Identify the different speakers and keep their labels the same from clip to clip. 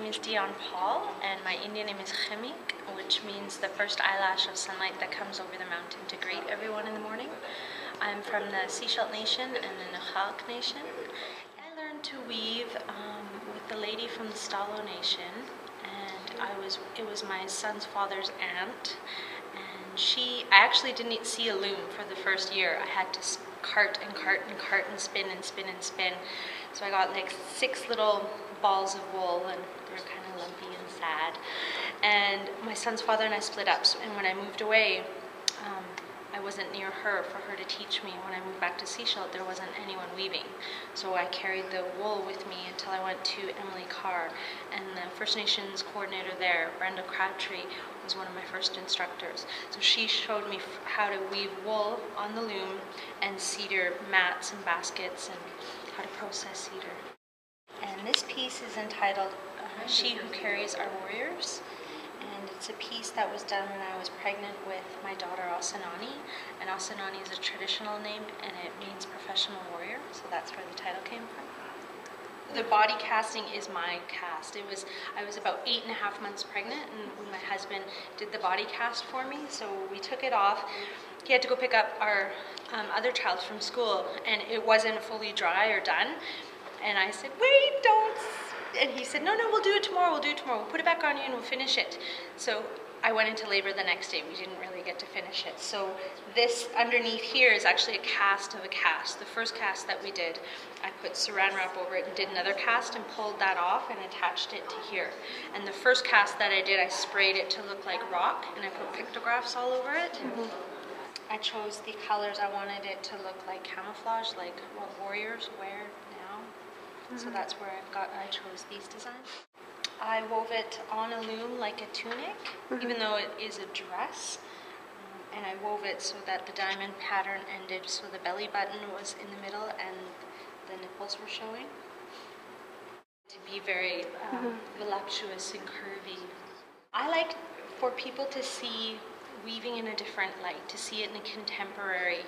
Speaker 1: is Dionne Paul, and my Indian name is Ximiq, which means the first eyelash of sunlight that comes over the mountain to greet everyone in the morning. I'm from the Sechelt Nation and the Nuxalk Nation. I learned to weave with the lady from the Stalo Nation, and it was my son's father's aunt, and I actually didn't see a loom for the first year. I had to cart and cart and cart and spin and spin and spin. So I got like 6 little balls of wool, and they were kind of lumpy and sad. And my son's father and I split up, and when I moved away, I wasn't near her for her to teach me. When I moved back to Sechelt, there wasn't anyone weaving. So I carried the wool with me until I went to Emily Carr, and the First Nations coordinator there, Brenda Crabtree, was one of my first instructors. So she showed me how to weave wool on the loom and cedar mats and baskets and how to process cedar. And this piece is entitled She Who Carries Our Warriors. And it's a piece that was done when I was pregnant with my daughter Asanani. And Asanani is a traditional name, and it means professional warrior, so that's where the title came from. The body casting is my cast. I was about 8.5 months pregnant, and when my husband did the body cast for me, so we took it off. He had to go pick up our other child from school, and it wasn't fully dry or done. And I said, wait, don't. And he said, no, we'll do it tomorrow, we'll put it back on you and we'll finish it. So I went into labor the next day. We didn't really get to finish it. So this underneath here is actually a cast of a cast. The first cast that we did, I put saran wrap over it and did another cast and pulled that off and attached it to here. And the first cast that I did, I sprayed it to look like rock, and I put pictographs all over it. Mm-hmm. I chose the colors. I wanted it to look like camouflage, like what warriors wear now. So that's where I chose these designs. I wove it on a loom like a tunic, even though it is a dress. And I wove it so that the diamond pattern ended, so the belly button was in the middle and the nipples were showing. To be very voluptuous and curvy. I like for people to see weaving in a different light, to see it in a contemporary.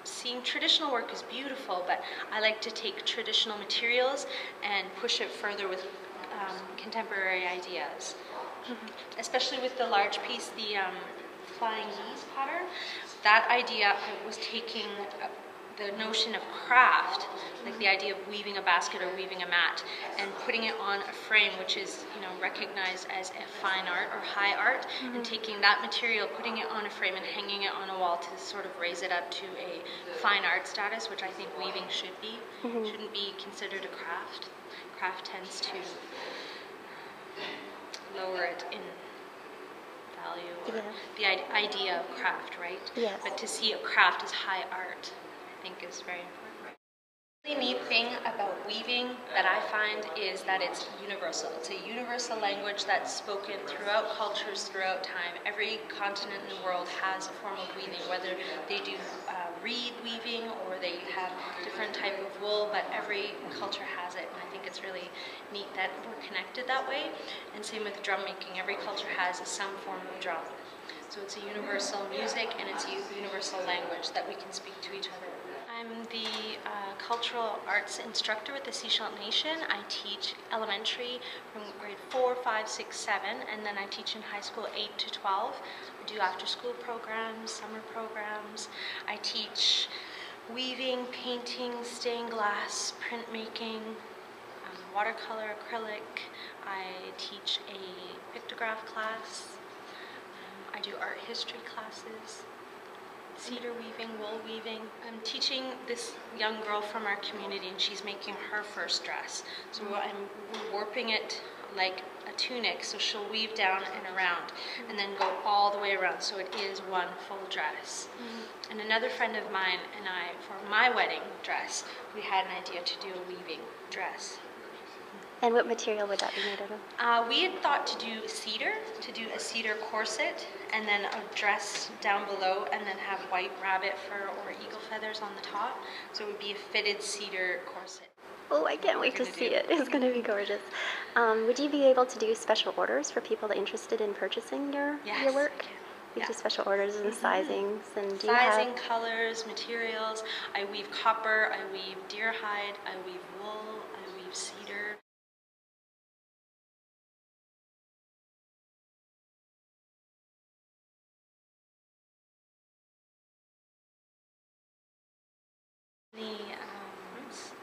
Speaker 1: Seeing traditional work is beautiful, but I like to take traditional materials and push it further with contemporary ideas. Especially with the large piece, the flying geese pattern. That idea, I was taking the notion of craft, like the idea of weaving a basket or weaving a mat, and putting it on a frame, which is recognized as a fine art or high art, and taking that material, putting it on a frame and hanging it on a wall to sort of raise it up to a fine art status, which I think weaving should be. Shouldn't be considered a craft. Craft tends to lower it in value, or the idea of craft, right? Yes. But to see a craft as high art, I think is very important. The neat thing about weaving that I find is that it's universal. It's a universal language that's spoken throughout cultures, throughout time. Every continent in the world has a form of weaving, whether they do reed weaving or they have different type of wool, but every culture has it, and I think it's really neat that we're connected that way. And same with drum making. Every culture has some form of drum. So it's a universal music, and it's a universal language that we can speak to each other. I'm the cultural arts instructor with the Sechelt Nation. I teach elementary from grade 4, 5, 6, 7, and then I teach in high school 8 to 12. I do after-school programs, summer programs. I teach weaving, painting, stained glass, printmaking, watercolor, acrylic. I teach a pictograph class. I do art history classes, cedar weaving, wool weaving. I'm teaching this young girl from our community, and she's making her first dress. So I'm warping it like a tunic, so she'll weave down and around, and then go all the way around, so it is one full dress. And another friend of mine and I, for my wedding dress, we had an idea to do a weaving dress.
Speaker 2: And what material would that be made out of?
Speaker 1: We had thought to do a cedar corset, and then a dress down below, and then have white rabbit fur or eagle feathers on the top. So it would be a fitted cedar corset.
Speaker 2: Oh, I can't wait to see it. It's going to be gorgeous. Would you be able to do special orders for people that are interested in purchasing your work? You do special orders and sizings, and do you have
Speaker 1: colors, materials. I weave copper, I weave deer hide, I weave wool, I weave cedar.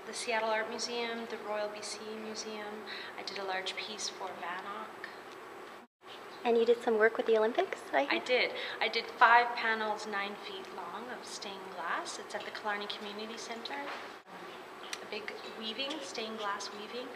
Speaker 1: the Seattle Art Museum, the Royal BC Museum. I did a large piece for Bannock.
Speaker 2: And you did some work with the Olympics,
Speaker 1: I did. I did 5 panels 9 feet long of stained glass. It's at the Killarney Community Center. A big weaving, stained glass weaving.